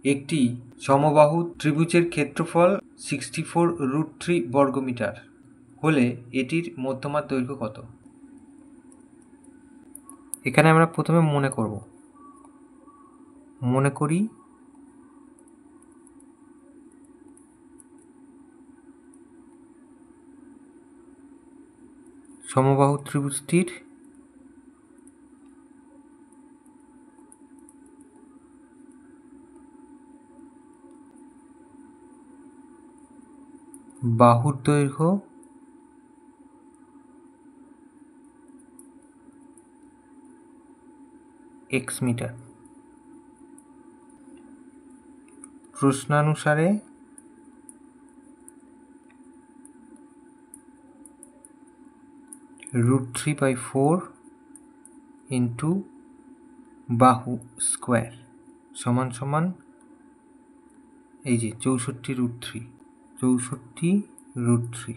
একটি সমবাহু ত্রিভুজের ক্ষেত্রফল 64√3 বর্গমিটার হলে এটির মধ্যমার দৈর্ঘ্য কত? এখানে আমরা প্রথমে মনে করি সমবাহু ত্রিভুজটির বাহুর দৈর্ঘ্য x মিটার। প্রশ্নানুসারে √3/4 ইন্টু বাহু স্কোয়ার সমান সমান এই যে 64√3।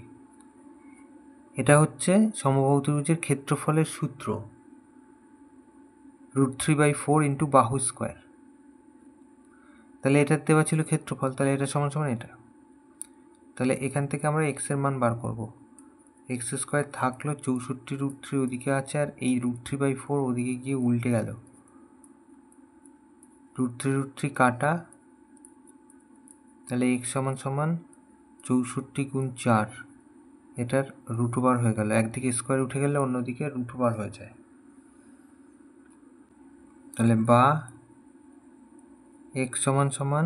এটা হচ্ছে সমবাহু ত্রিভুজের ক্ষেত্রফলের সূত্র, √3/4 ইন্টু বাহু স্কোয়ার। তাহলে এটার দেওয়া ছিল ক্ষেত্রফল, তাহলে এটা সমান সমান এটা। তাহলে এখান থেকে আমরা এক্সের মান বার করব। এক্স স্কোয়ার থাকলো, 64√3 ওদিকে আছে, আর এই √3/4 ওদিকে গিয়ে উল্টে গেল। √3 কাটা, তাহলে এক্স সমান সমান 64 গুণ 4, এটার √2 হয়ে গেল। একদিকে স্কোয়ার উঠে গেলে অন্যদিকে √2 হয়ে যায়। তাহলে বা এক্স সমান সমান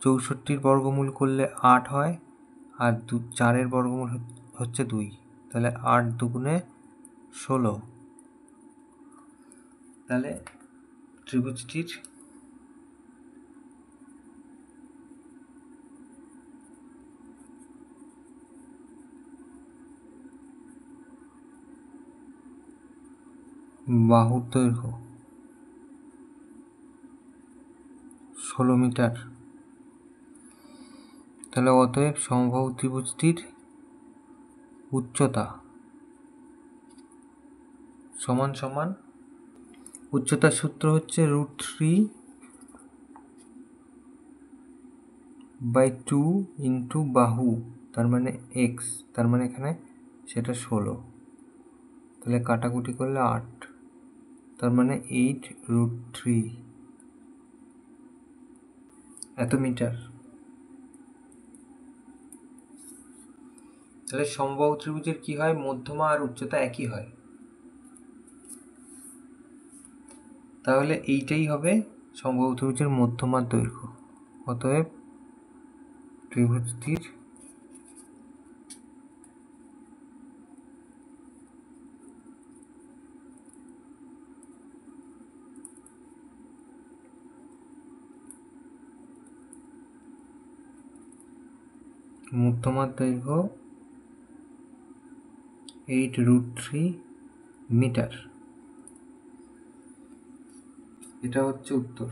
64 বর্গমূল করলে 8 হয়, আর 4 বর্গমূল হচ্ছে 2, তাহলে 8 দুগুণে 16। তাহলে ত্রিভুজটির বাহুর দৈর্ঘ্য 16 মিটার। তাহলে অতএব সমবাহু ত্রিভুজটির উচ্চতা সমান সমান, উচ্চতার সূত্র হচ্ছে √3/2 ইন্টু বাহু, তার মানে এক্স, তার মানে এখানে সেটা 16। তাহলে কাটাকুটি করলে 8, তার মানে 8√3 এত মিটার। তাহলে সমবাহু ত্রিভুজের কি হয়, মধ্যমা আর উচ্চতা একই হয়। তাহলে এইটাই হবে সমবাহু ত্রিভুজের মধ্যমার দৈর্ঘ্য। অতএব ত্রিভুজটির মধ্যমার দৈর্ঘ্য 8√3 মিটার। এটা হচ্ছে উত্তর।